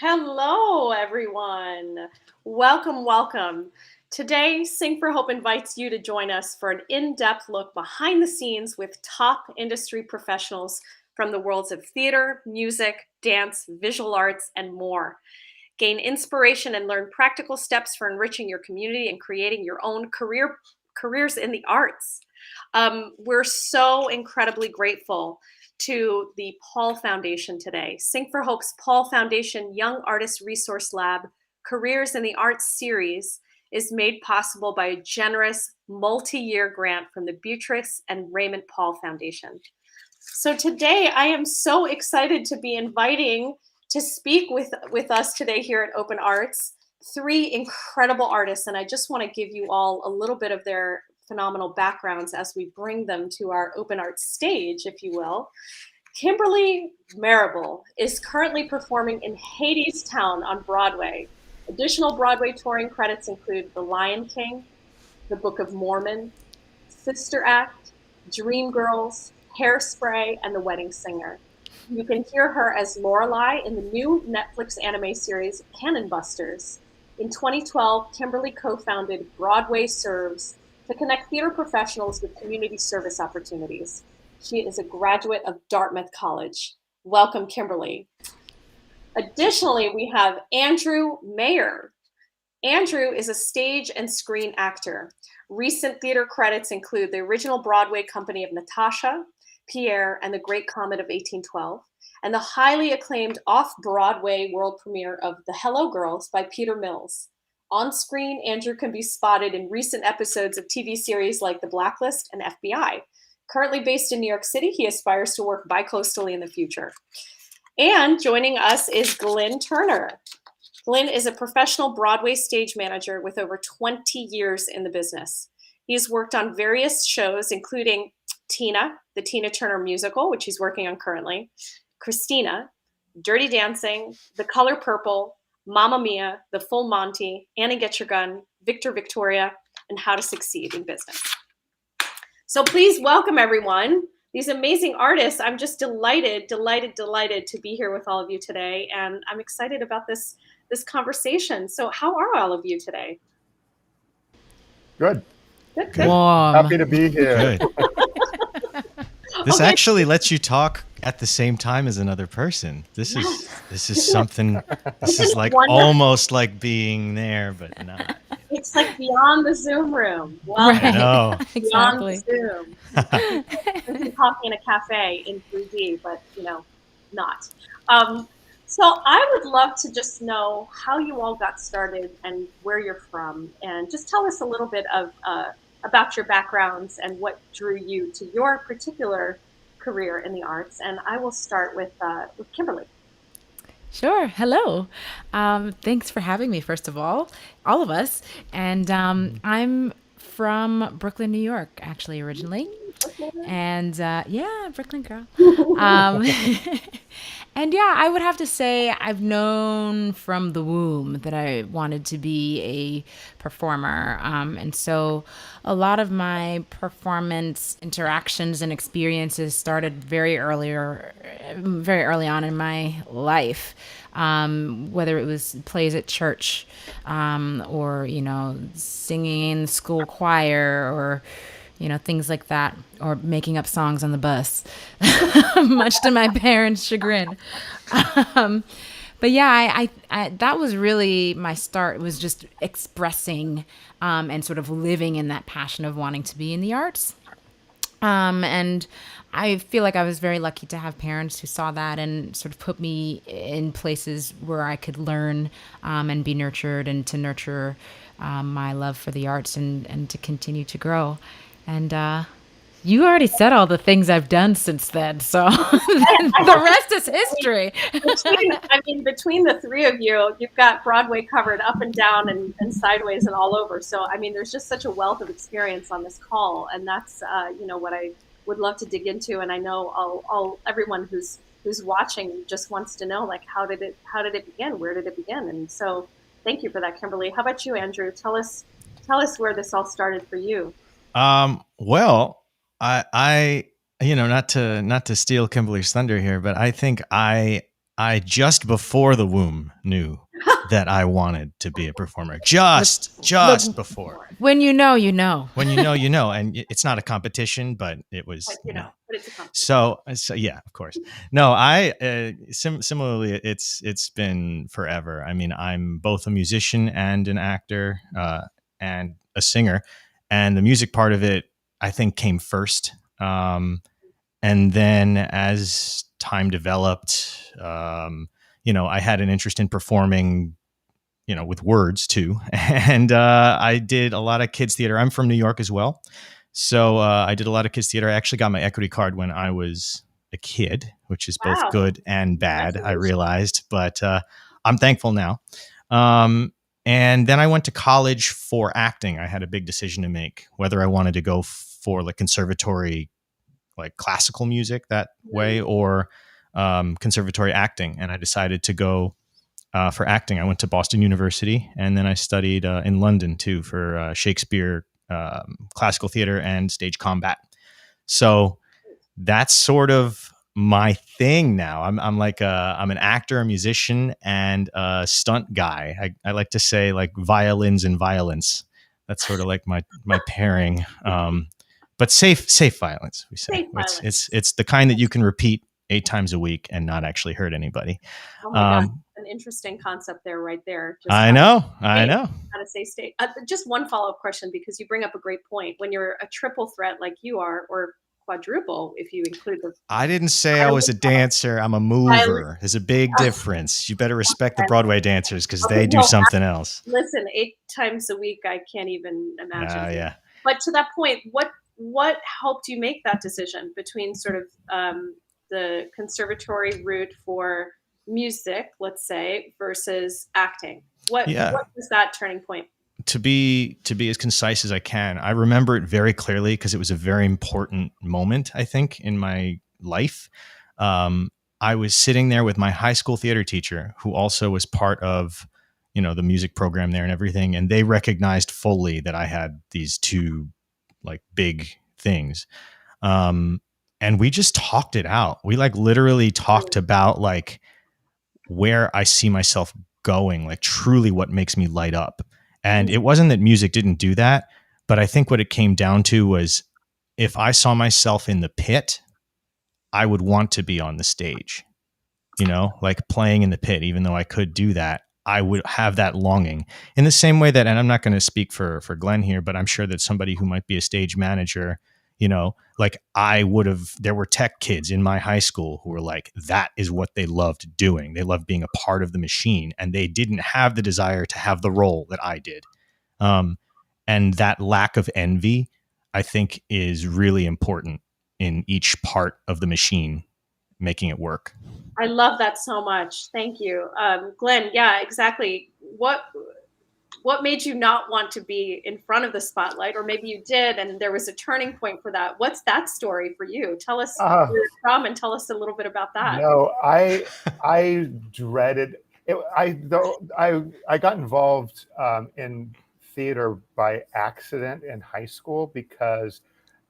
Hello, everyone. Welcome, welcome. Today, Sing for Hope invites you to join us for an in depth look behind the scenes with top industry professionals from the worlds of theater, music, dance, visual arts, and more. Gain inspiration and learn practical steps for enriching your community and creating your own careers in the arts. We're so incredibly grateful to the Paul Foundation today. Sing for Hope's Paul Foundation Young Artist Resource Lab Careers in the Arts series is made possible by a generous multi-year grant from the Beatrice and Raymond Paul Foundation. So today I am so excited to be inviting to speak with us today here at Open Arts three incredible artists, and I just want to give you all a little bit of their phenomenal backgrounds as we bring them to our Open Arts stage, if you will. Kimberly Marable is currently performing in Hadestown on Broadway. Additional Broadway touring credits include The Lion King, The Book of Mormon, Sister Act, Dreamgirls, Hairspray, and The Wedding Singer. You can hear her as Lorelai in the new Netflix anime series Cannon Busters. In 2012, Kimberly co-founded Broadway Serves to connect theater professionals with community service opportunities. She is a graduate of Dartmouth College. Welcome, Kimberly. Additionally, we have Andrew Mayer. Andrew is a stage and screen actor. Recent theater credits include the original Broadway company of Natasha, Pierre, and the Great Comet of 1812, and the highly acclaimed off-Broadway world premiere of The Hello Girls by Peter Mills. On screen, Andrew can be spotted in recent episodes of TV series like The Blacklist and FBI. Currently based in New York City, he aspires to work bi-coastally in the future. And joining us is Glenn Turner. Glenn is a professional Broadway stage manager with over 20 years in the business. He has worked on various shows, including Tina, the Tina Turner musical, which he's working on currently, Christina, Dirty Dancing, The Color Purple, Mamma Mia, The Full Monty, Annie Get Your Gun, Victor Victoria, and How to Succeed in Business. So please welcome everyone, these amazing artists. I'm just delighted to be here with all of you today, and I'm excited about this conversation. So how are all of you today? Good. Good. Happy to be here. Good. This actually lets you talk at the same time as another person. This is something. This is like almost like being there, but not. It's like beyond the Zoom room. Well, I know. Beyond the Zoom. It's coffee in a cafe in 3D, but not. So I would love to just know how you all got started and where you're from, and just tell us a little bit of about your backgrounds and what drew you to your particular career in the arts. And I will start with Kimberly. Sure. Hello. Thanks for having me, first of all of us. And I'm from Brooklyn, New York, actually, originally. And yeah, Brooklyn girl. And yeah, I would have to say I've known from the womb that I wanted to be a performer. And so a lot of my performance interactions and experiences started very early on in my life. Whether it was plays at church, or, singing in the school choir, or things like that, or making up songs on the bus, much to my parents' chagrin. But yeah, I that was really my start, was just expressing and sort of living in that passion of wanting to be in the arts. And I feel like I was very lucky to have parents who saw that and sort of put me in places where I could learn and be nurtured, and to nurture my love for the arts and to continue to grow. And you already said all the things I've done since then, so the rest is history. Between the three of you, you've got Broadway covered up and down and sideways and all over. So, there's just such a wealth of experience on this call, and that's, what I would love to dig into. And I know everyone who's watching just wants to know, like, how did it begin? Where did it begin? And so, thank you for that, Kimberly. How about you, Andrew? Tell us where this all started for you. Well, I not to steal Kimberly's thunder here, but I think I I just before the womb knew that I wanted to be a performer. Just before. When you know, you know. When you know, and it's not a competition, but it was, But, but it's a competition. So yeah, of course. No, I similarly, it's been forever. I mean, I'm both a musician and an actor and a singer, and the music part of it, I think, came first. And then as time developed, I had an interest in performing, with words too. And I did a lot of kids theater. I'm from New York as well. So I did a lot of kids theater. I actually got my equity card when I was a kid, which is both good and bad, I realized. But I'm thankful now. And then I went to college for acting. I had a big decision to make, whether I wanted to go for like conservatory, like classical music that way, or conservatory acting. And I decided to go for acting. I went to Boston University, and then I studied in London too for Shakespeare, classical theater, and stage combat. So that's sort of my thing now. I'm an actor, a musician, and a stunt guy. I like to say like violins and violence. That's sort of like my pairing. But safe violence, we say. It's the kind that you can repeat 8 times a week and not actually hurt anybody. Oh my God. An interesting concept there, right there. Just I know. How to say state. Just one follow-up question, because you bring up a great point. When you're a triple threat like you are, or quadruple, if you include the. I didn't say I was a dancer. I'm a mover. There's a big difference. You better respect the Broadway dancers, because they do something else. Listen, 8 times a week, I can't even imagine. Yeah. But to that point, what helped you make that decision between sort of the conservatory route for music, let's say, versus acting? What was that turning point? To be as concise as I can, I remember it very clearly because it was a very important moment, I think, in my life. I was sitting there with my high school theater teacher, who also was part of, the music program there and everything. And they recognized fully that I had these two like big things. And we just talked it out. We like literally talked about like where I see myself going, like truly what makes me light up. And it wasn't that music didn't do that, but I think what it came down to was, if I saw myself in the pit, I would want to be on the stage, like playing in the pit. Even though I could do that, I would have that longing, in the same way that, and I'm not going to speak for Glenn here, but I'm sure that somebody who might be a stage manager, like there were tech kids in my high school who were like, that is what they loved doing. They loved being a part of the machine, and they didn't have the desire to have the role that I did. And that lack of envy, I think, is really important in each part of the machine, making it work. I love that so much. Thank you. Glenn, yeah, exactly. What made you not want to be in front of the spotlight? Or maybe you did, and there was a turning point for that. What's that story for you? Tell us where you're from, and tell us a little bit about that. No, I dreaded it. I got involved in theater by accident in high school, because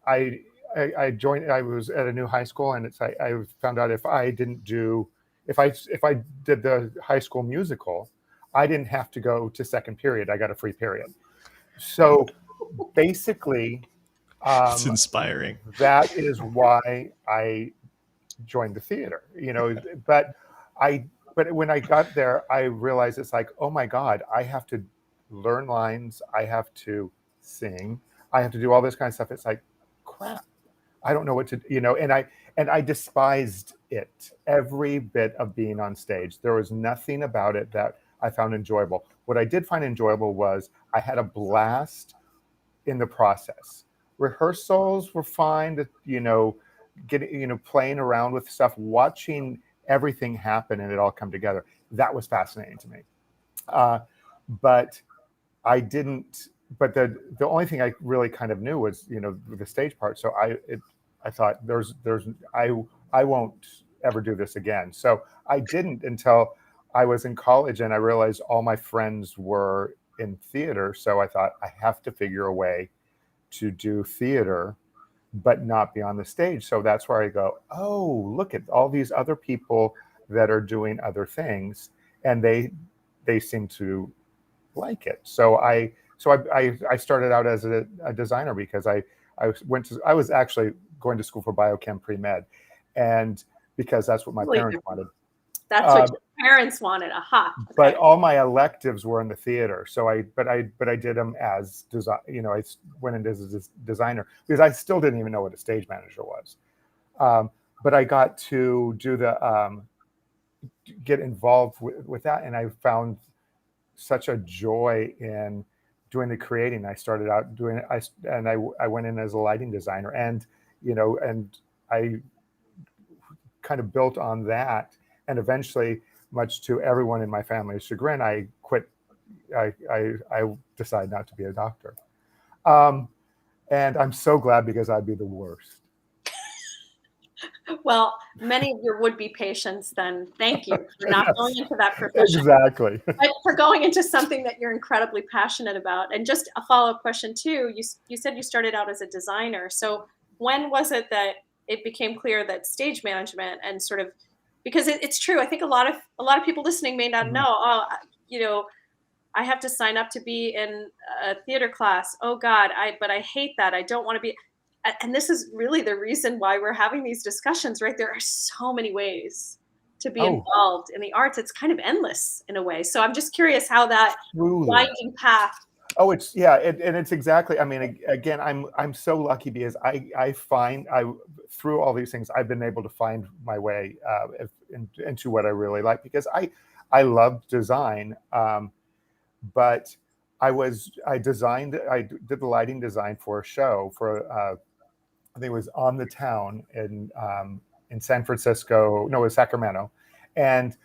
I was at a new high school, and I found out if I did the high school musical, I didn't have to go to second period. I got a free period. So basically, it's inspiring. That is why I joined the theater, but when I got there, I realized it's like, oh my God, I have to learn lines. I have to sing. I have to do all this kind of stuff. It's like, crap. I don't know what to, and I despised it, every bit of being on stage. There was nothing about it that I found enjoyable. What I did find enjoyable was I had a blast in the process. Rehearsals were fine, playing around with stuff, watching everything happen and it all come together. That was fascinating to me. But I didn't, but the only thing I really kind of knew was, the stage part. So I thought I won't ever do this again. So I didn't until I was in college, and I realized all my friends were in theater. So I thought, I have to figure a way to do theater, but not be on the stage. So that's where I go, oh, look at all these other people that are doing other things, and they seem to like it. So I started out as a designer because I was actually going to school for biochem pre-med, and because that's what my Really parents different. wanted. That's what Um, your parents wanted. Aha. but Okay. all my electives were in the theater, so I did them as design. I went in as a designer because I still didn't even know what a stage manager was. But I got to do get involved with that, and I found such a joy in doing the creating. I started out doing it, I went in as a lighting designer, and and I kind of built on that, and eventually, much to everyone in my family's chagrin, I quit. I decided not to be a doctor, um, and I'm so glad because I'd be the worst. Well, many of your would-be patients then thank you for not going Yes, into that profession, exactly. but for going into something that you're incredibly passionate about. And just a follow-up question too, you said you started out as a designer. So when was it that it became clear that stage management and sort of, because it's true, I think a lot of people listening may not know, Mhm. oh, you know, I have to sign up to be in a theater class. Oh God, but I hate that. I don't want to be. And this is really the reason why we're having these discussions, right? There are so many ways to be Oh, involved in the arts. It's kind of endless in a way. So I'm just curious how that truly. winding path. Oh, it's yeah, and it's exactly. I mean, again, I'm so lucky because I find I through all these things I've been able to find my way into what I really like because I love design, but I did the lighting design for a show for I think it was On the Town in San Francisco. No, it was Sacramento, and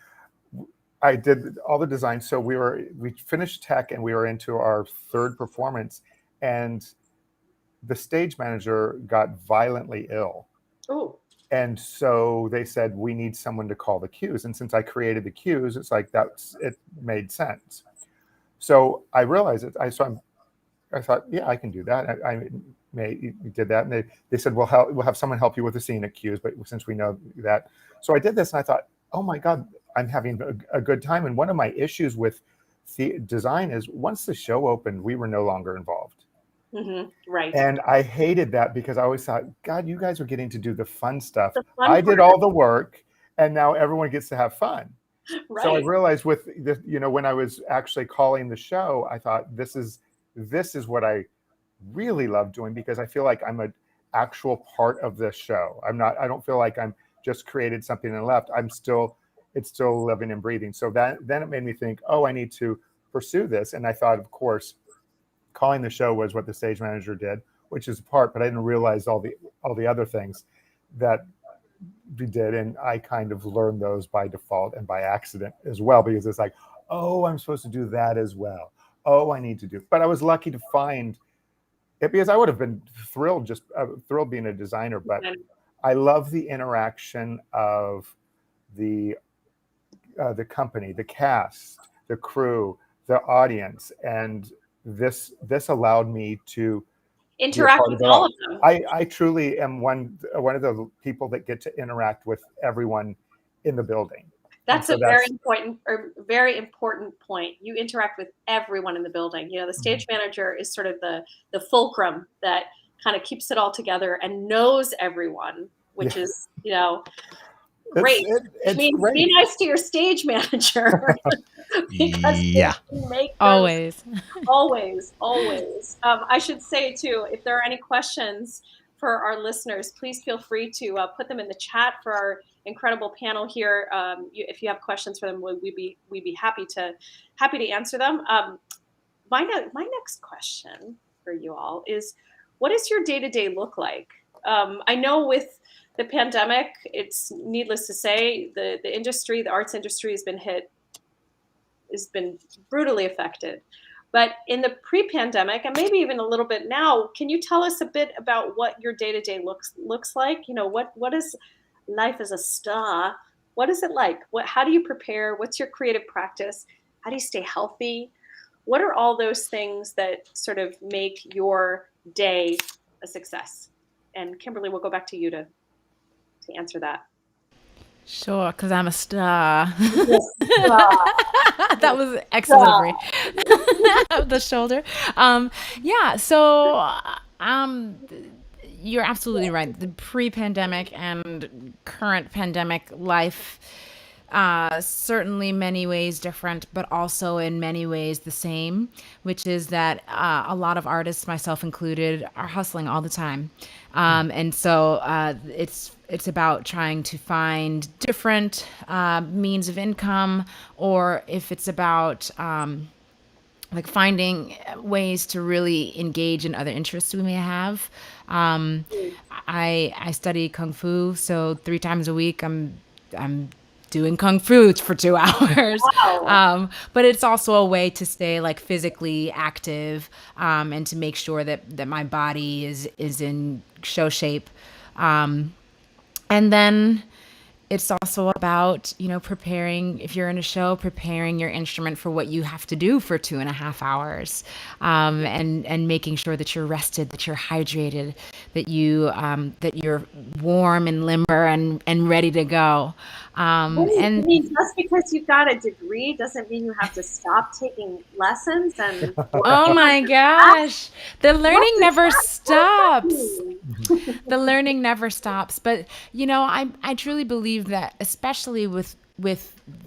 I did all the design. So we finished tech and we were into our third performance, and the stage manager got violently ill. Oh, And so they said we need someone to call the cues. And since I created the cues, it's like it made sense. So I realized it. I thought, yeah, I can do that. Did that, and they said, we'll have someone help you with the scenic cues, but since we know that, so I did this, and I thought, oh my God, I'm having a good time. And one of my issues with the design is once the show opened, we were no longer involved, right. and I hated that because I always thought, God, you guys are getting to do the fun stuff. The fun I did part, all the work, and now everyone gets to have fun. So I right. realized with this, when I was actually calling the show, I thought this is what I really love doing because I feel like I'm an actual part of the show. I don't feel like I'm just created something and left. It's still living and breathing. So then it made me think, oh, I need to pursue this. And I thought, of course, calling the show was what the stage manager did, which is a part, but I didn't realize all the other things that we did, and I kind of learned those by default and by accident as well because it's like, oh, I'm supposed to do that as well. Oh, I need to do. But I was lucky to find it because I would have been thrilled being a designer. But And I love the interaction of the company, the cast, the crew, the audience, and this allowed me to be a interact part with of it all all. of them. I truly am one of the people that get to interact with everyone in the building, and That's so a very that's important or very important point. You interact with everyone in the building. The Mhm. stage manager is sort of the fulcrum that kind of keeps it all together and knows everyone, which Yeah, is, it's great. Which it's means be great. nice to your stage manager because they Yeah. can make those Always. always, always. I should say too, if there are any questions for our listeners, please feel free to put them in the chat for our incredible panel here. If you have questions for them, we'd be happy to answer them. My next question for you all is, what does your day to day look like? I know with the pandemic, it's needless to say, the arts industry has been brutally affected. But in the pre-pandemic, and maybe even a little bit now, can you tell us a bit about what your day-to-day looks like? What is life as a star? What is it like? How do you prepare? What's your creative practice? How do you stay healthy? What are all those things that sort of make your day a success? And Kimberly, we'll go back to you to answer that. Sure, because I'm a star. Yes. That was excellent, Brie. The shoulder. Yeah. So, um, you're absolutely right. The pre-pandemic and current pandemic life, certainly many ways different, but also in many ways the same, which is that a lot of artists, myself included, are hustling all the time. And so it's about trying to find different means of income, or if it's about like finding ways to really engage in other interests we may have. Um, I study kung fu, so 3 times a week I'm doing kung fu for 2 hours. Wow. But it's also a way to stay like physically active, and to make sure that my body is in show shape. And then it's also about, preparing, if you're in a show, preparing your instrument for what you have to do for 2.5 hours, and making sure that you're rested, that you're hydrated, that you're warm and limber and ready to go. I And mean, just because you've got a degree doesn't mean you have to stop taking lessons and work oh on my your craft. gosh, the What learning does never that stops. mean? The learning never stops. But I truly believe that, especially with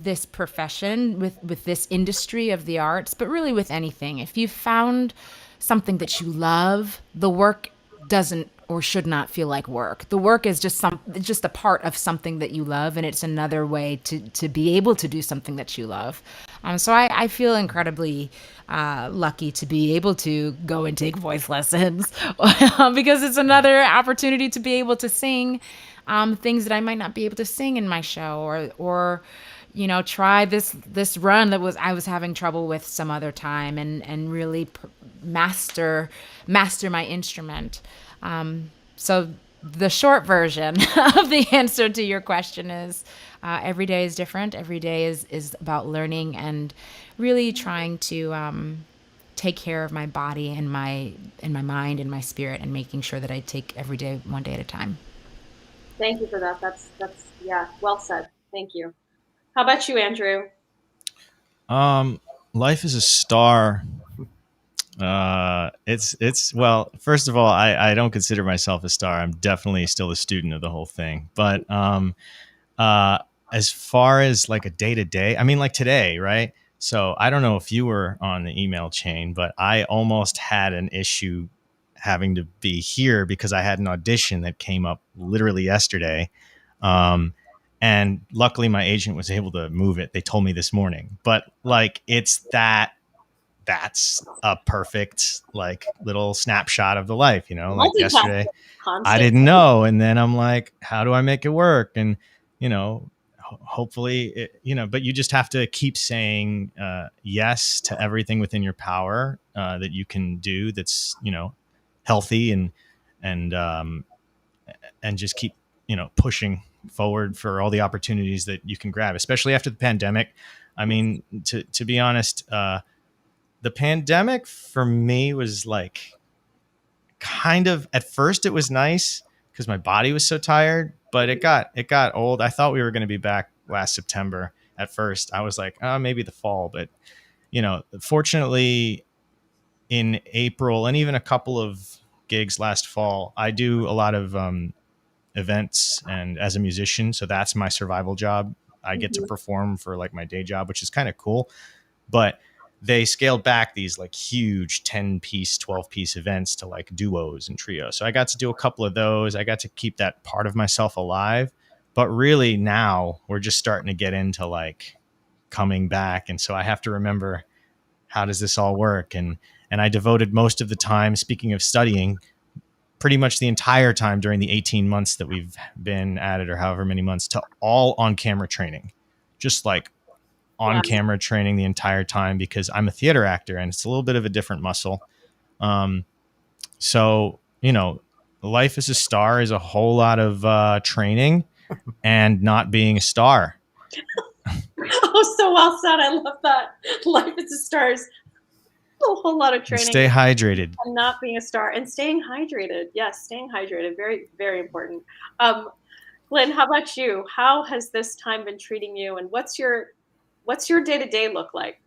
this profession, with this industry of the arts, but really with anything, if you found something that you love, the work doesn't or should not feel like work. The work is just a part of something that you love, and it's another way to be able to do something that you love. So I feel incredibly lucky to be able to go and take voice lessons because it's another opportunity to be able to sing things that I might not be able to sing in my show, or try this run that I was having trouble with some other time, and really master my instrument. So the short version of the answer to your question is, every day is different. Every day is about learning and really trying to take care of my body and my mind and my spirit, and making sure that I take every day one day at a time. Thank you for that. That's yeah, well said. Thank you. How about you, Andrew? Life is a star. It's well, first of all, I don't consider myself a star. I'm definitely still a student of the whole thing. But uh, as far as like a day to day, I mean, like today, right? So I don't know if you were on the email chain, but I almost had an issue having to be here because I had an audition that came up literally yesterday. Um, and luckily my agent was able to move it. They told me this morning, but like that's a perfect like little snapshot of the life, like yesterday Multitasking, I constant. didn't know. And then I'm like, how do I make it work? And, hopefully, but you just have to keep saying yes to everything within your power that you can do that's, healthy and and just keep, pushing forward for all the opportunities that you can grab, especially after the pandemic. I mean, to be honest, the pandemic for me was like kind of, at first it was nice because my body was so tired, but it got old. I thought we were going to be back last September. At first I was like, oh, maybe the fall, but fortunately in April and even a couple of gigs last fall, I do a lot of events and as a musician, so that's my survival job. I get to Mhm. perform for like my day job, which is kind of cool. But they scaled back these like huge 10-piece, 12-piece events to like duos and trios. So I got to do a couple of those. I got to keep that part of myself alive. But really now we're just starting to get into like coming back. And so I have to remember, how does this all work? And I devoted most of the time, speaking of studying, pretty much the entire time during the 18 months that we've been at it, or however many months, to all on camera training. Just like on Yeah. camera training the entire time, because I'm a theater actor and it's a little bit of a different muscle. So, life as a star is a whole lot of training and not being a star. Oh, so well said. I love that. Life is a stars. A whole lot of And training stay hydrated. and not being a star and staying hydrated. Yes, staying hydrated. Very, very important. Um, Glenn, how about you? How has this time been treating you, and what's your day-to-day look like?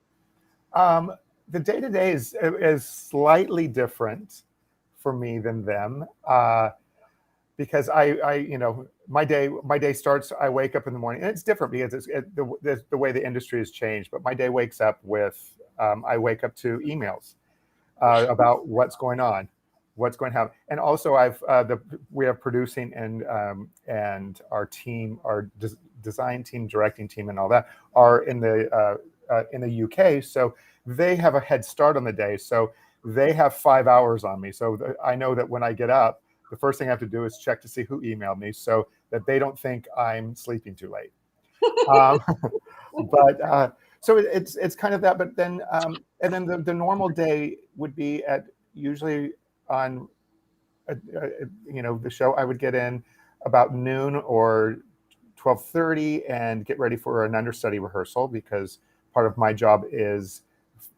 The day to day is slightly different for me than them, because my day starts. I wake up in the morning, and it's different because the way the industry has changed. But my day wakes up with I wake up to emails about what's going on, what's going to happen, and also we have producing and our team, our design team, directing team, and all that are in the UK, so they have a head start on the day, so they have 5 hours on me. So I know that when I get up, the first thing I have to do is check to see who emailed me, so that they don't think I'm sleeping too late. Um, but so it's kind of that. But then and then the normal day would be at usually on the show. I would get in about noon or 12:30 and get ready for an understudy rehearsal, because part of my job is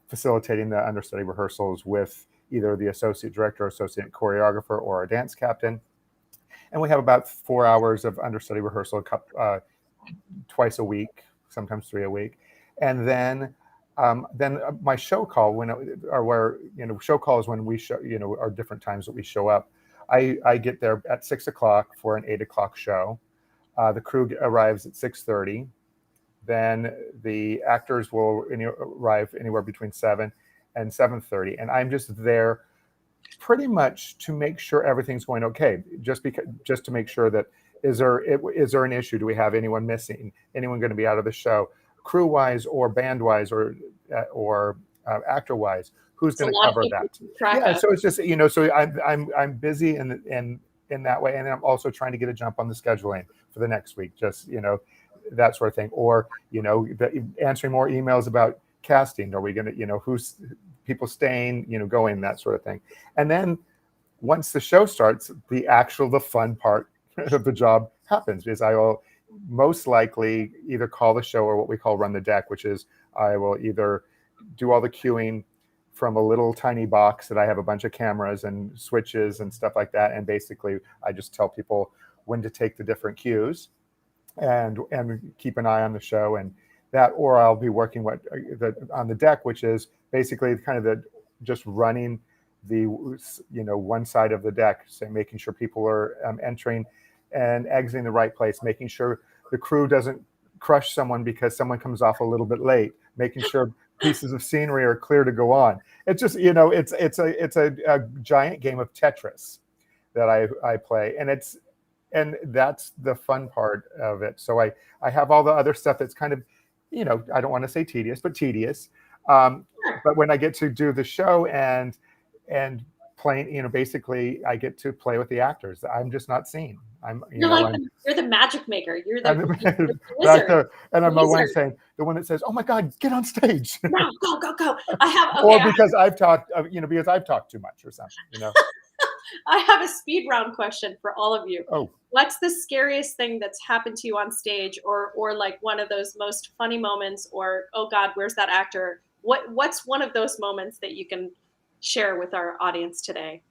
facilitating the understudy rehearsals with either the associate director, associate choreographer, or a dance captain. And we have about 4 hours of understudy rehearsal twice a week, sometimes 3 a week. And then my show call, show call is when we show, are different times that we show up. I get there at 6 o'clock for an 8 o'clock show. The crew arrives at 6:30. Then the actors will arrive anywhere between 7 and 7:30, and I'm just there pretty much to make sure everything's going okay. Just to make sure that is there an issue? Do we have anyone missing? Anyone going to be out of the show, crew wise or band wise or actor wise? Who's going to cover that? Yeah, so it's just so I'm busy in that way, and I'm also trying to get a jump on the scheduling for the next week. Just that sort of thing, or answering more emails about casting. Are we going to who's people staying, going, that sort of thing. And then once the show starts, the fun part of the job happens, because I will most likely either call the show or what we call run the deck, which is I will either do all the cueing from a little tiny box that I have a bunch of cameras and switches and stuff like that, and basically I just tell people when to take the different cues and keep an eye on the show, and that, or I'll be working on the deck, which is basically kind of just running the one side of the deck, so making sure people are entering and exiting the right place, making sure the crew doesn't crush someone because someone comes off a little bit late, making sure pieces of scenery are clear to go on. It's just it's a giant game of Tetris that I play, and that's the fun part of it. So I have all the other stuff that's kind of, I don't want to say tedious, but tedious. But when I get to do the show and playing, basically I get to play with the actors. I'm just not seen. You're the magic maker. You're the wizard. And I'm the one that says, "Oh my God, get on stage!" No, go. Because I've talked, because I've talked too much or something. I have a speed round question for all of you. Oh. What's the scariest thing that's happened to you on stage, or like one of those most funny moments, or oh God, where's that actor? What's one of those moments that you can share with our audience today?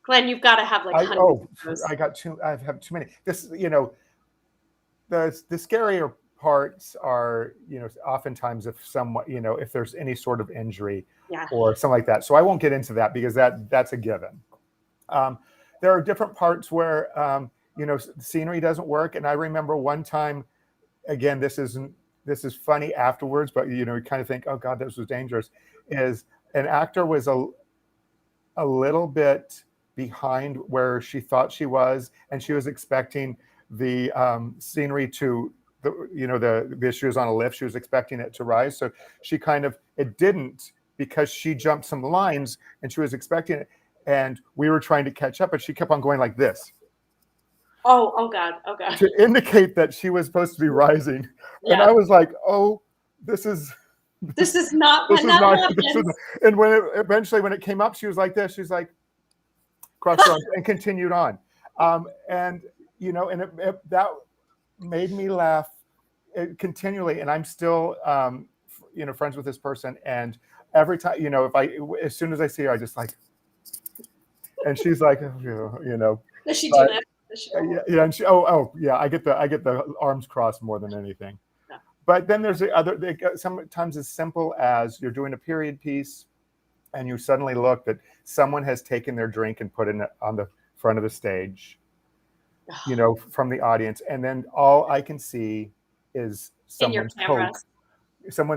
Glenn, you've got to have like hundreds of those. I have too many. This, the scarier parts are, oftentimes if there's any sort of injury or something like that. So I won't get into that because that's a given. There are different parts where, scenery doesn't work. And I remember one time, again, this is funny afterwards, but, you kind of think, oh God, this was dangerous, is an actor was a little bit behind where she thought she was, and she was expecting the scenery to, she was on a lift, she was expecting it to rise. So it didn't, because she jumped some lines and she was expecting it. And we were trying to catch up, but she kept on going like this. Oh God. To indicate that she was supposed to be rising. Yeah. And I was like, oh, this is not what happens. And when it came up, she was like this. She's like, crossed her arms and continued on. And that made me laugh continually. And I'm still, friends with this person. And every time, as soon as I see her, I just like, and she's like, Does she do that? Yeah, and yeah. I get the arms crossed more than anything. Yeah. But then there's the other. Sometimes as simple as you're doing a period piece, and you suddenly look that someone has taken their drink and put it on the front of the stage, from the audience, and then all I can see is someone's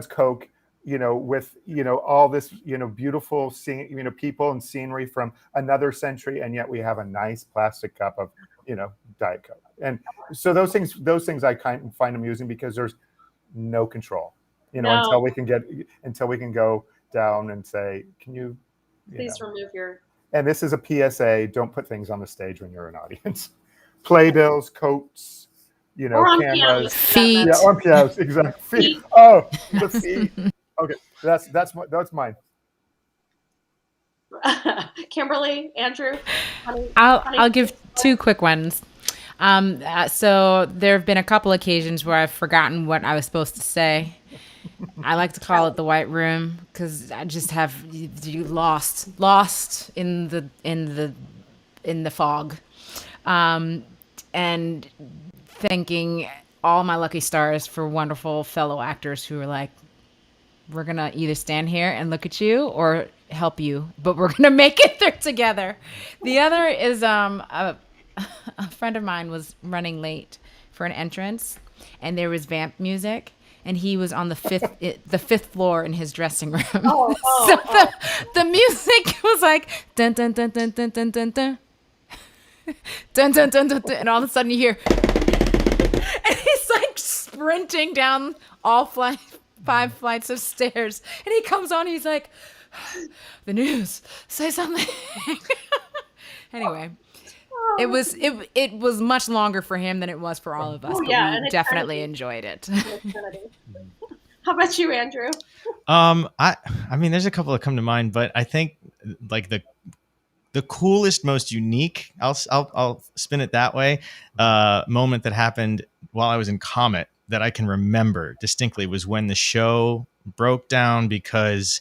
Coke, with all this beautiful scene, people and scenery from another century, and yet we have a nice plastic cup of Diet Coke. And so those things I kind of find amusing because there's no control, until we can go down and say, can you please remove your. And this is a PSA: don't put things on the stage when you're an audience. Playbills, coats, or cameras, feet. Yeah, on pianos, exactly. Feet. Oh, the feet. Okay, that's mine. Kimberly, Andrew, I'll give two quick ones. So there have been a couple occasions where I've forgotten what I was supposed to say. I like to call it the white room because I just have you lost in the fog, and thanking all my lucky stars for wonderful fellow actors who are like, we're gonna either stand here and look at you or help you, but we're gonna make it there together. The other is a friend of mine was running late for an entrance, and there was vamp music, and he was on the fifth floor in his dressing room. The music was like dun dun dun dun dun dun dun dun dun dun dun dun, and all of a sudden you hear, and he's like sprinting down all 5 flights of stairs, and he comes on, he's like, the news, say something. Anyway, it was much longer for him than it was for all of us, but we definitely enjoyed it. How about you, Andrew? I mean, there's a couple that come to mind, but I think like the coolest, most unique, I'll spin it that way, moment that happened while I was in Comet that I can remember distinctly was when the show broke down because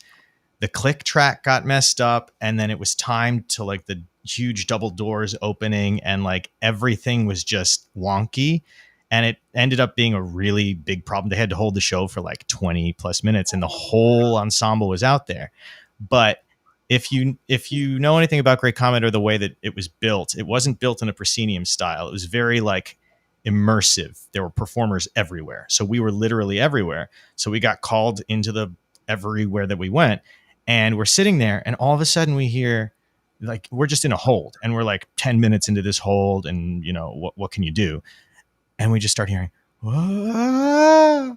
the click track got messed up, and then it was timed to like the huge double doors opening, and like everything was just wonky, and it ended up being a really big problem. They had to hold the show for like 20 plus minutes, and the whole ensemble was out there. But if you know anything about Great Comet or the way that it was built, it wasn't built in a proscenium style. It was very like immersive. There were performers everywhere, so we were literally everywhere. So we got called into the everywhere that we went, and we're sitting there, and all of a sudden we hear, like, we're just in a hold, and we're like 10 minutes into this hold, and what can you do? And we just start hearing, whoa,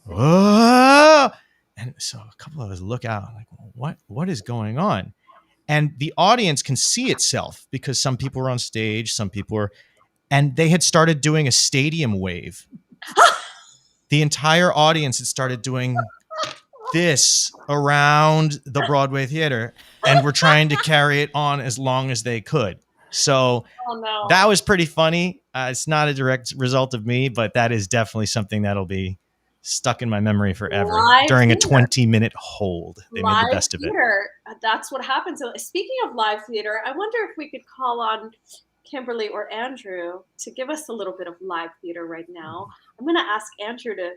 whoa. And so a couple of us look out like, what is going on? And the audience can see itself because some people were on stage, some people were, and they had started doing a stadium wave. The entire audience had started doing this around the Broadway theater, and were trying to carry it on as long as they could. So that was pretty funny. It's not a direct result of me, but that is definitely something that'll be stuck in my memory forever. During a 20-minute hold, they made the best of it. That's what happens. Speaking of live theater, I wonder if we could call on Kimberly or Andrew to give us a little bit of live theater right now. I'm going to ask Andrew to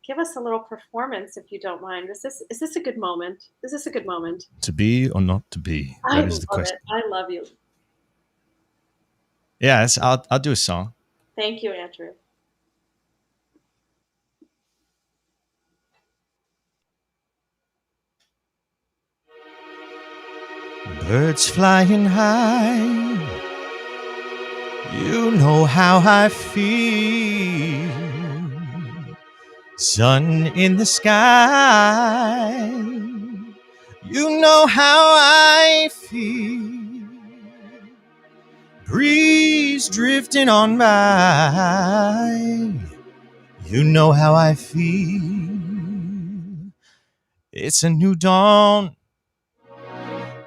give us a little performance, if you don't mind. Is this a good moment? Is this a good moment? To be or not to be? That is the question. I love you. Yes, I'll do a song. Thank you, Andrew. Birds flying high, you know how I feel. Sun in the sky, you know how I feel. Breeze drifting on by, you know how I feel. It's a new dawn,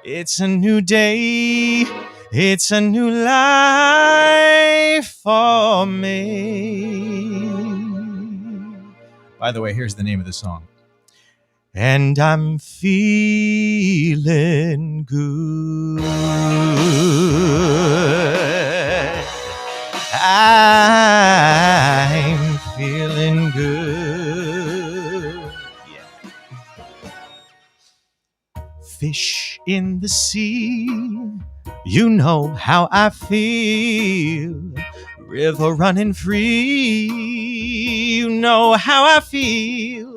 it's a new day, it's a new life for me. By the way, here's the name of the song. and I'm feeling good. I'm feeling good. Yeah. Fish in the sea, you know how I feel. River running free, you know how I feel.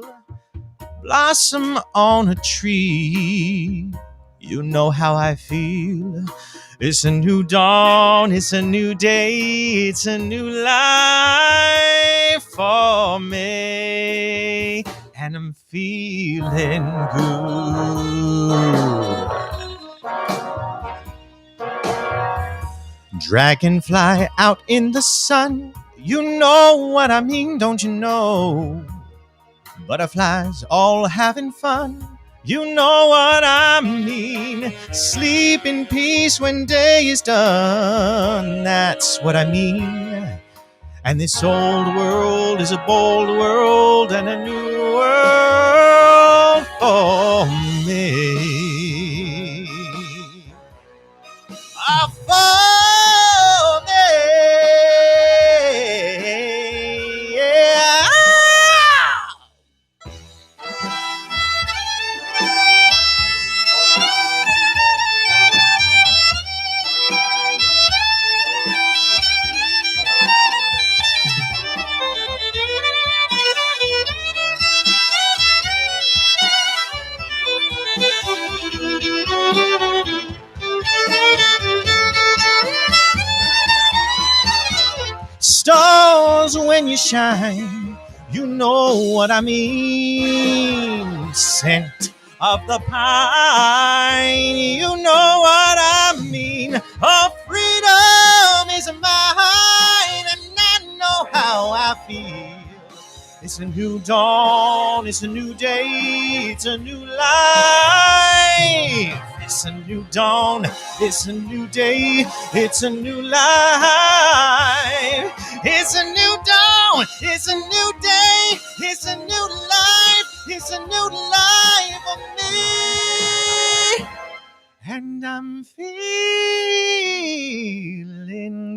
Blossom on a tree, you know how I feel. It's a new dawn, it's a new day, it's a new life for me, and I'm feeling good. Dragonfly out in the sun, you know what I mean, don't you know? Butterflies all having fun, you know what I mean. Sleep in peace when day is done, that's what I mean. And this old world is a bold world and a new world for me. For me. Yeah. Stars when you shine, you know what I mean. Scent of the pine, you know what I mean. Oh, freedom is mine, and I know how I feel. It's a new dawn, it's a new day, it's a new life. It's a new dawn, it's a new day, it's a new life. It's a new dawn, it's a new day, it's a new life, it's a new life for me. And I'm feeling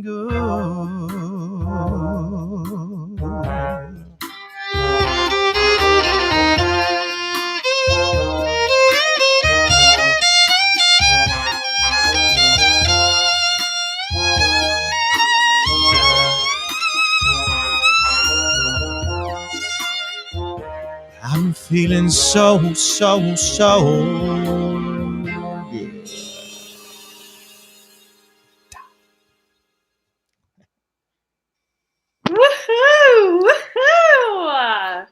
good. I'm feeling so good. Woohoo! Woohoo!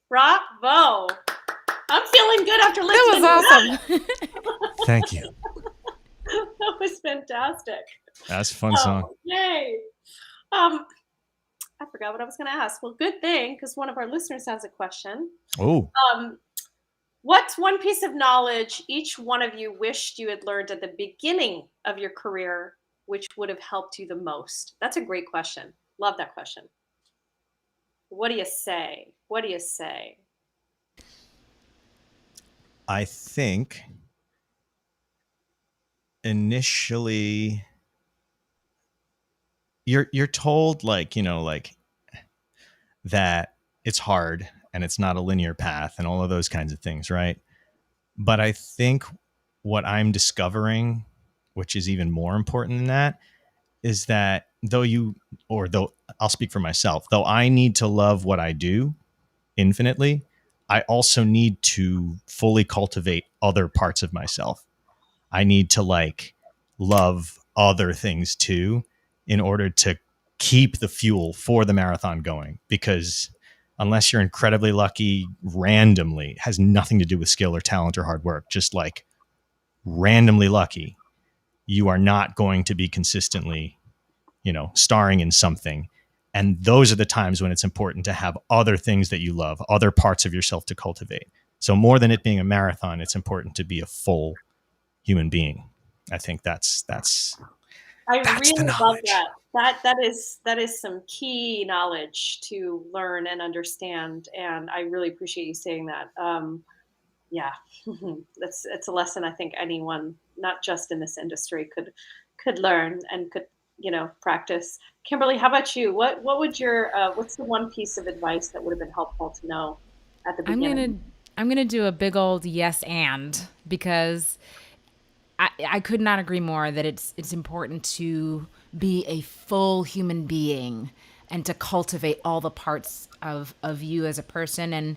Bravo! I'm feeling good after listening. That was awesome. Thank you. That was fantastic. That's a fun song. Yay! I forgot what I was going to ask. Well, good thing, because one of our listeners has a question. Oh, What's one piece of knowledge each one of you wished you had learned at the beginning of your career, which would have helped you the most? That's a great question. Love that question. What do you say? What do you say? I think initially you're told like, you know, like that it's hard and it's not a linear path and all of those kinds of things, right? But I think what I'm discovering, which is even more important than that, is that though I'll speak for myself, though I need to love what I do infinitely, I also need to fully cultivate other parts of myself. I need to like love other things too in order to keep the fuel for the marathon going, because unless you're incredibly lucky randomly, it has nothing to do with skill or talent or hard work, just like randomly lucky, you are not going to be consistently, you know, starring in something. And those are the times when it's important to have other things that you love, other parts of yourself to cultivate. So more than it being a marathon, it's important to be a full human being. I think that's I That's the really love knowledge. that. That is some key knowledge to learn and understand, and I really appreciate you saying that. Yeah, it's a lesson I think anyone, not just in this industry, could learn and could practice. Kimberly, how about you? What would your what's the one piece of advice that would have been helpful to know at the I'm beginning? gonna I'm gonna do a big old yes and, because I could not agree more that it's important to be a full human being and to cultivate all the parts of you as a person, and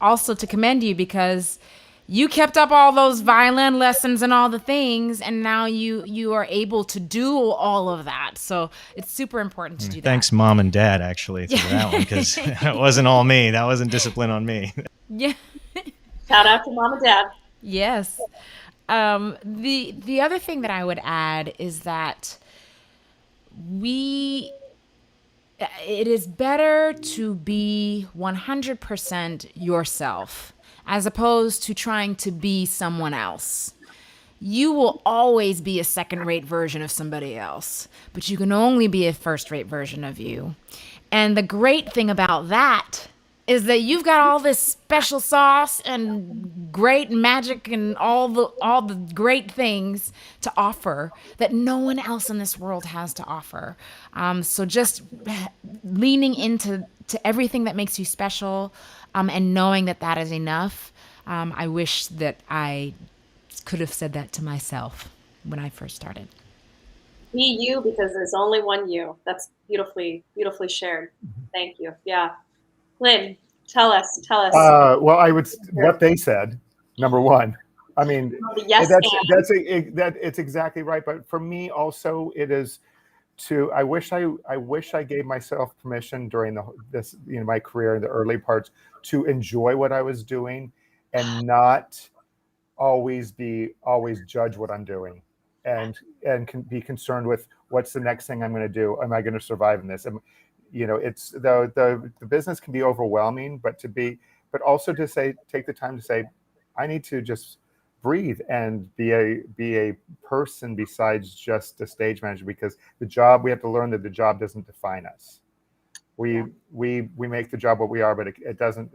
also to commend you because you kept up all those violin lessons and all the things, and now you are able to do all of that. So it's super important to do that. Thanks, mom and dad, actually, for that one, because it wasn't all me. That wasn't discipline on me. Yeah. Shout out to mom and dad. Yes. The other thing that I would add is that it is better to be 100% yourself as opposed to trying to be someone else. You will always be a second-rate version of somebody else, but you can only be a first-rate version of you. And the great thing about that is that you've got all this special sauce and great magic and all the great things to offer that no one else in this world has to offer. So just leaning into everything that makes you special, and knowing that that is enough. I wish that I could have said that to myself when I first started. Be you, because there's only one you. That's beautifully shared. Thank you. Yeah. Lynn, tell us. Well, what they said, number one. I mean, yes, it's exactly right. But for me, also, it is I wish I gave myself permission during my career in the early parts to enjoy what I was doing and not always judge what I'm doing and can be concerned with what's the next thing I'm going to do. Am I going to survive in this? It's the business can be overwhelming, but also to take the time to say, I need to just breathe and be a person besides just a stage manager, because we have to learn that the job doesn't define us. We make the job what we are, but it doesn't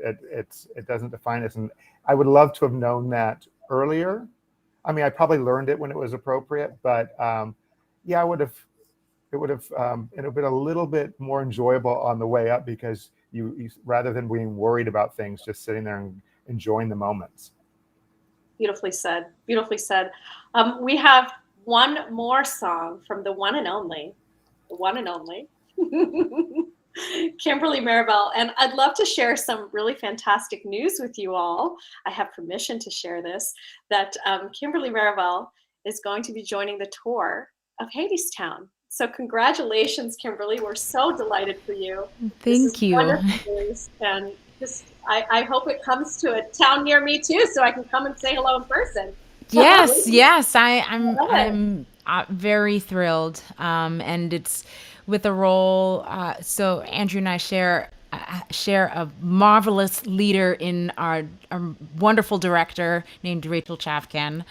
define us. And I would love to have known that earlier. I mean, I probably learned it when it was appropriate, but yeah, it would have been a little bit more enjoyable on the way up, because you rather than being worried about things, just sitting there and enjoying the moments. Beautifully said. We have one more song from the one and only Kimberly Maribel, and I'd love to share some really fantastic news with you all. I have permission to share this, that Kimberly Maribel is going to be joining the tour of Hadestown. So congratulations, Kimberly. We're so delighted for you. Thank you. Wonderful news. And I hope it comes to a town near me too, so I can come and say hello in person. Yes. I'm very thrilled. And it's with a role. So Andrew and I share a marvelous leader in our wonderful director named Rachel Chavkin.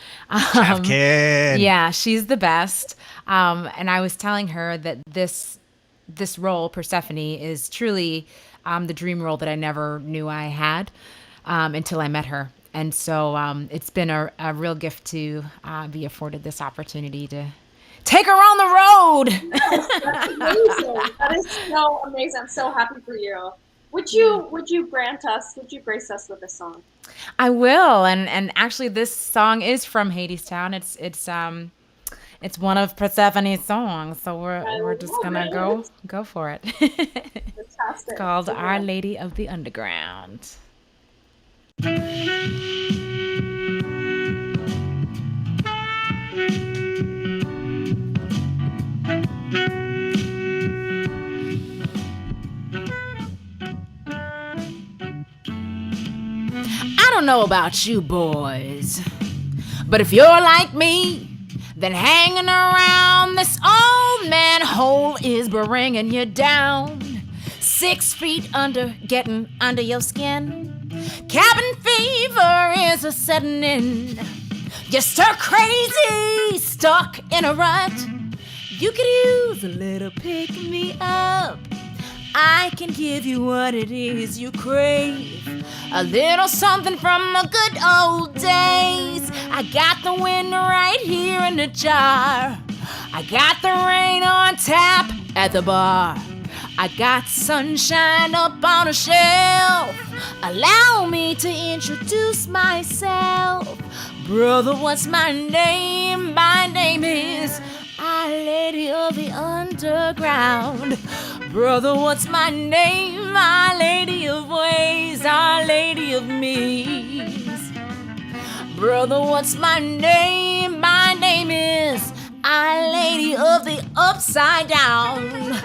Yeah, she's the best. And I was telling her that this role, Persephone, is truly the dream role that I never knew I had until I met her. And so it's been a real gift to be afforded this opportunity to take her on the road. Yes, that's amazing. That is so amazing. I'm so happy for you. Would you grace us with a song? I will. And actually this song is from Hadestown. It's one of Persephone's songs. So we're just gonna go for it. Fantastic. It's called Our Lady of the Underground. I don't know about you boys, but if you're like me, then hanging around this old manhole is bringing you down. 6 feet under, getting under your skin. Cabin fever is a setting in. You're stir crazy, stuck in a rut. You could use a little pick me up. I can give you what it is you crave. A little something from the good old days. I got the wind right here in the jar. I got the rain on tap at the bar. I got sunshine up on a shelf. Allow me to introduce myself. Brother, what's my name? My name is Our Lady of the Underground. Brother, what's my name? Our Lady of Ways, Our Lady of Me's. Brother, what's my name? My name is Our Lady of the Upside Down.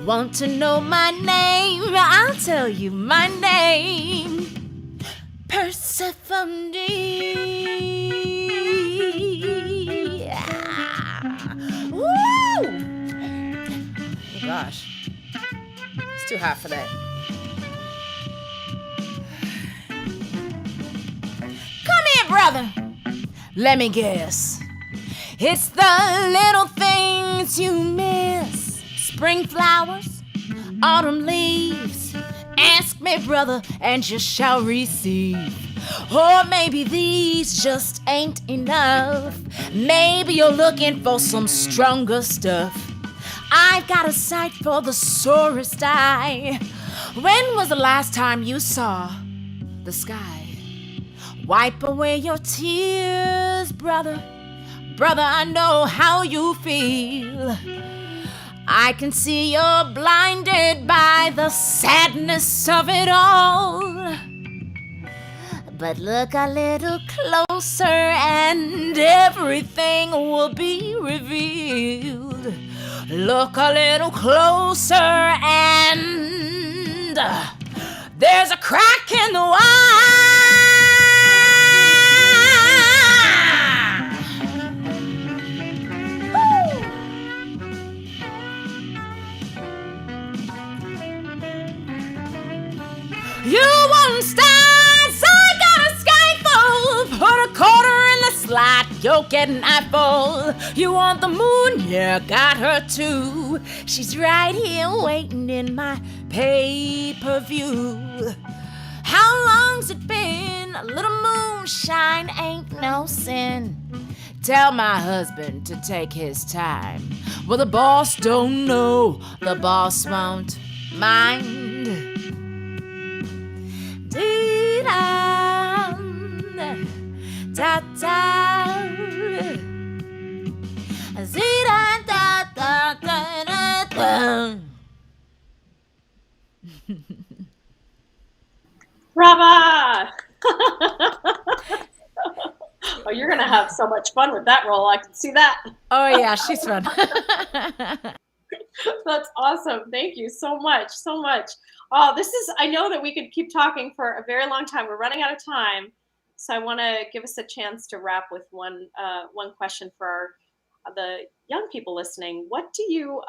Want to know my name? I'll tell you my name. Persephone. Woo! Oh gosh. It's too hot for that. Come here, brother. Let me guess. It's the little things you miss. Spring flowers, autumn leaves. Ask me, brother, and you shall receive. Or maybe these just ain't enough. Maybe you're looking for some stronger stuff. I've got a sight for the sorest eye. When was the last time you saw the sky? Wipe away your tears, brother. Brother, I know how you feel. I can see you're blinded by the sadness of it all. But look a little closer and everything will be revealed. Look a little closer and there's a crack in the wire. You won't stand, so I got a skyfall. Put a quarter in the slot, you'll get an eyeful. You want the moon? Yeah, got her too. She's right here waiting in my pay-per-view. How long's it been? A little moonshine ain't no sin. Tell my husband to take his time. Well, the boss don't know, the boss won't mind. Dee-da, da-da, zee-da-da-da-da-da. Brava! Oh, you're going to have so much fun with that role. I can see that. Oh, yeah, she's fun. That's awesome. Thank you so much. So much. Oh, I know that we could keep talking for a very long time. We're running out of time. So I want to give us a chance to wrap with one question for the young people listening. What do you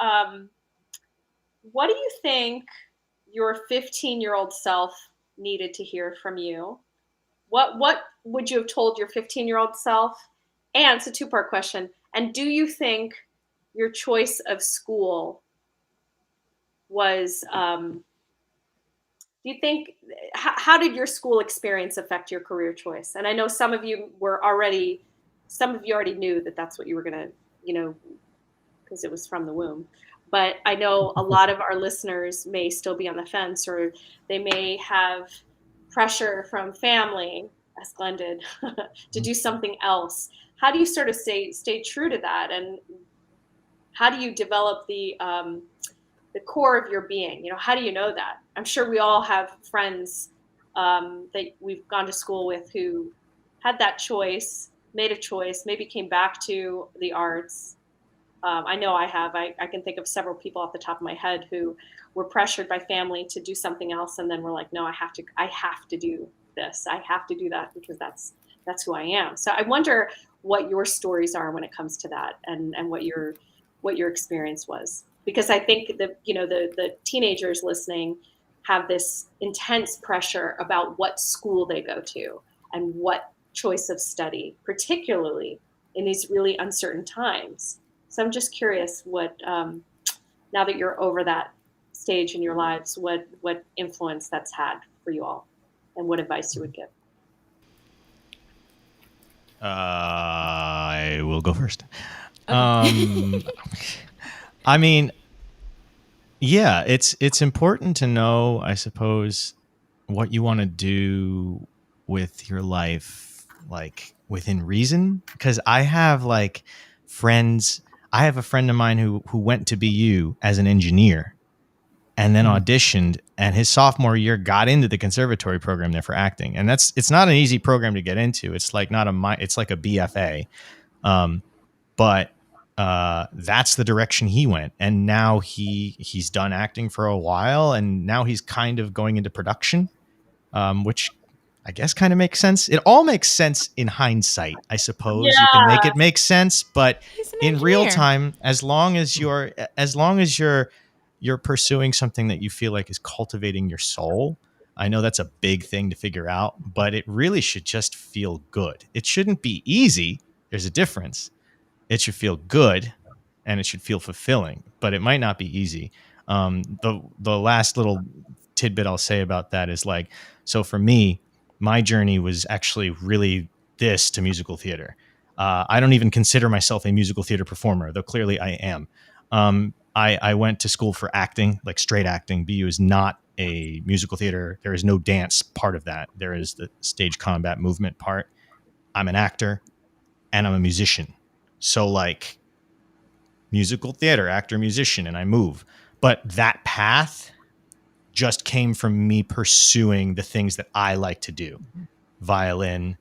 think your 15-year-old self needed to hear from you? What would you have told your 15-year-old self? And it's a two-part question. And do you think your choice of school was, how did your school experience affect your career choice? And I know some of you already knew that that's what you were going to, because it was from the womb. But I know a lot of our listeners may still be on the fence, or they may have pressure from family, as Glenn did, to do something else. How do you sort of stay true to that? And how do you develop the core of your being? How do you know that? I'm sure we all have friends that we've gone to school with who had that choice, made a choice, maybe came back to the arts. I know I have. I can think of several people off the top of my head who were pressured by family to do something else, and then were like, "No, I have to do this. I have to do that because that's who I am." So I wonder what your stories are when it comes to that, and what your experience was, because I think that the teenagers listening have this intense pressure about what school they go to and what choice of study, particularly in these really uncertain times. So I'm just curious what, now that you're over that stage in your lives, what influence that's had for you all, and what advice you would give. I will go first. I mean, yeah, it's important to know, I suppose, what you want to do with your life, like within reason. Because I have like friends. I have a friend of mine who went to BU as an engineer, and then auditioned, and his sophomore year got into the conservatory program there for acting. And it's not an easy program to get into. It's like it's like a BFA. But that's the direction he went. And now he's done acting for a while, and now he's kind of going into production, which I guess kind of makes sense. It all makes sense in hindsight, I suppose. You can make it make sense, but in real time, as long as you're pursuing something that you feel like is cultivating your soul. I know that's a big thing to figure out, but it really should just feel good. It shouldn't be easy. There's a difference. It should feel good, and it should feel fulfilling, but it might not be easy. The last little tidbit I'll say about that is like, so for me, my journey was actually really this to musical theater. I don't even consider myself a musical theater performer, though clearly I am. I went to school for acting, like straight acting. BU is not a musical theater. There is no dance part of that. There is the stage combat movement part. I'm an actor and I'm a musician. So like musical theater, actor, musician, and I move. But that path just came from me pursuing the things that I like to do. Violin,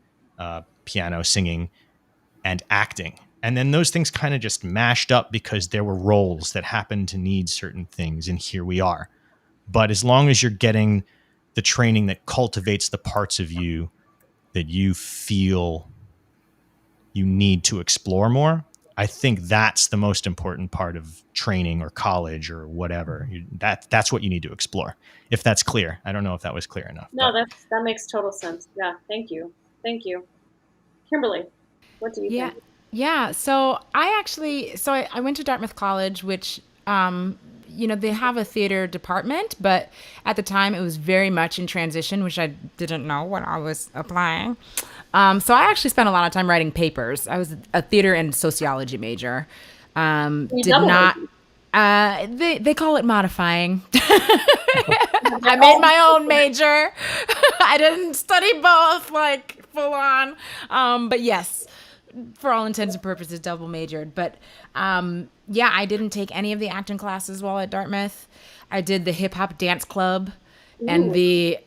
piano, singing, and acting. And then those things kind of just mashed up because there were roles that happened to need certain things, and here we are. But as long as you're getting the training that cultivates the parts of you that you feel you need to explore more, I think that's the most important part of training or college or whatever. That's what you need to explore. If that's clear. I don't know if that was clear enough. No, that makes total sense. Yeah, thank you. Kimberly, what do you think? Yeah. So I went to Dartmouth College, which, they have a theater department, but at the time it was very much in transition, which I didn't know when I was applying. So I actually spent a lot of time writing papers. I was a theater and sociology major. They call it modifying. I made my own major. I didn't study both like full on. But yes, for all intents and purposes, double majored. But I didn't take any of the acting classes while at Dartmouth. I did the hip hop dance club and the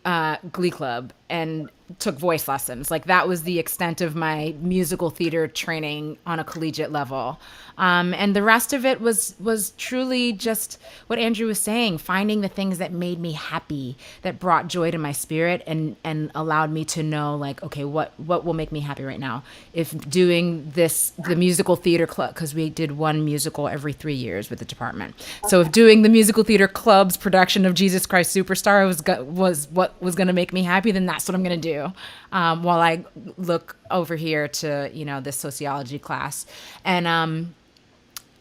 Glee club, and took voice lessons. Like that was the extent of my musical theater training on a collegiate level. And the rest of it was truly just what Andrew was saying, finding the things that made me happy, that brought joy to my spirit, and allowed me to know, like, okay, what will make me happy right now? If doing the musical theater club, because we did one musical every 3 years with the department. So if doing the musical theater club's production of Jesus Christ Superstar was what was going to make me happy, then that's what I'm going to do. While I look over here to, this sociology class. And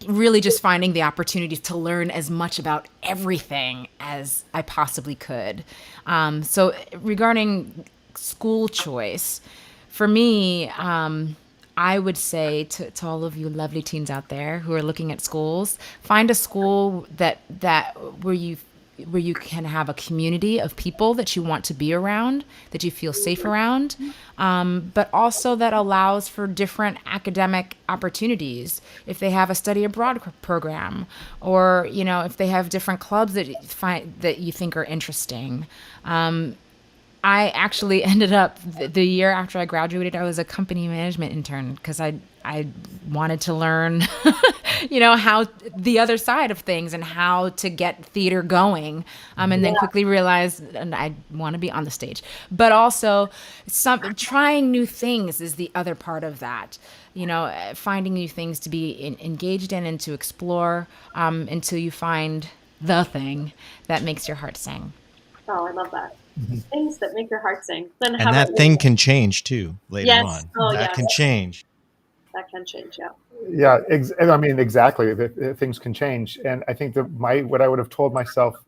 really just finding the opportunities to learn as much about everything as I possibly could. So regarding school choice, for me, I would say to all of you lovely teens out there who are looking at schools, find a school that where you can have a community of people that you want to be around, that you feel safe around, but also that allows for different academic opportunities. If they have a study abroad program, or if they have different clubs that you think are interesting. I actually ended up the year after I graduated, I was a company management intern because I wanted to learn, how the other side of things and how to get theater going. And then quickly realized and I want to be on the stage, but also trying new things is the other part of that. Finding new things to be engaged in and to explore until you find the thing that makes your heart sing. Oh, I love that. Things that make your heart sing. Then and that thing can change too later on. That can change. That can change, yeah. Yeah, exactly. Things can change, and I think what I would have told myself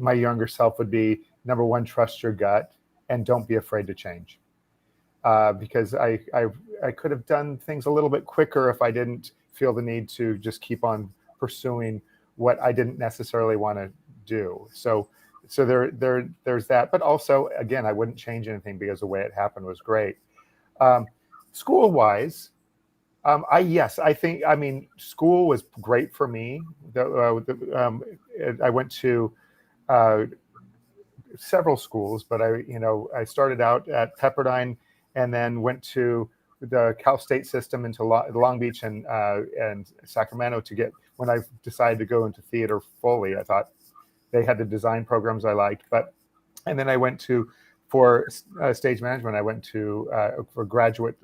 my younger self would be, number one, trust your gut and don't be afraid to change. Because I could have done things a little bit quicker if I didn't feel the need to just keep on pursuing what I didn't necessarily want to do. So there's that. But also, again, I wouldn't change anything because the way it happened was great. School-wise, I mean, school was great for me. I went to several schools, but I started out at Pepperdine and then went to the Cal State system into Long Beach and Sacramento when I decided to go into theater fully. I thought they had the design programs I liked, and then I went for stage management. I went for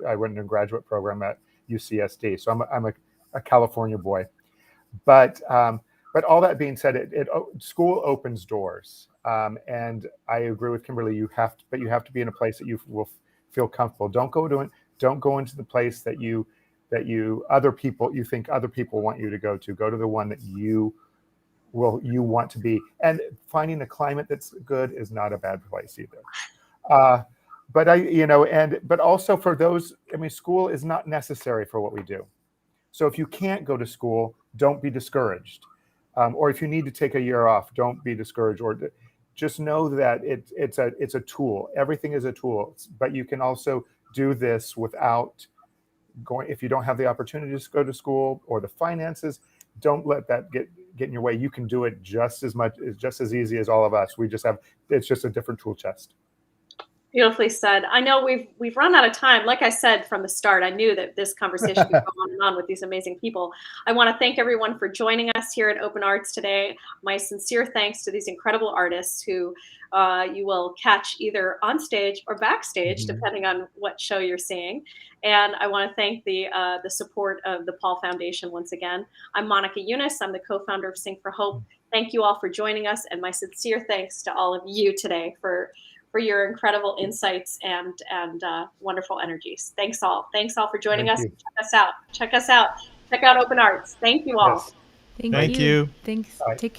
I went into a graduate program at UCSD. So I'm a California boy, but all that being said, school opens doors, and I agree with Kimberly. You have to be in a place that you will feel comfortable. Don't go into the place that you think other people want you to go to. Go to the one that you want to be. And finding a climate that's good is not a bad place either. But also for those, I mean, school is not necessary for what we do. So if you can't go to school, don't be discouraged. Or if you need to take a year off, don't be discouraged. Or just know that it's a tool. Everything is a tool, but you can also do this without going. If you don't have the opportunity to go to school or the finances, don't let that get in your way. You can do it just as easy as all of us. It's just a different tool chest. Beautifully said. I know we've run out of time. Like I said from the start, I knew that this conversation would go on and on with these amazing people. I want to thank everyone for joining us here at Open Arts today. My sincere thanks to these incredible artists who you will catch either on stage or backstage, depending on what show you're seeing. And I want to thank the support of the Paul Foundation once again. I'm Monica Eunice. I'm the co-founder of Sing for Hope. Thank you all for joining us, and my sincere thanks to all of you today for your incredible insights and wonderful energies. Thanks all for joining us. Check us out. Check out Open Arts. Thank you all. Yes. Thank you. Thanks. Bye. Take care.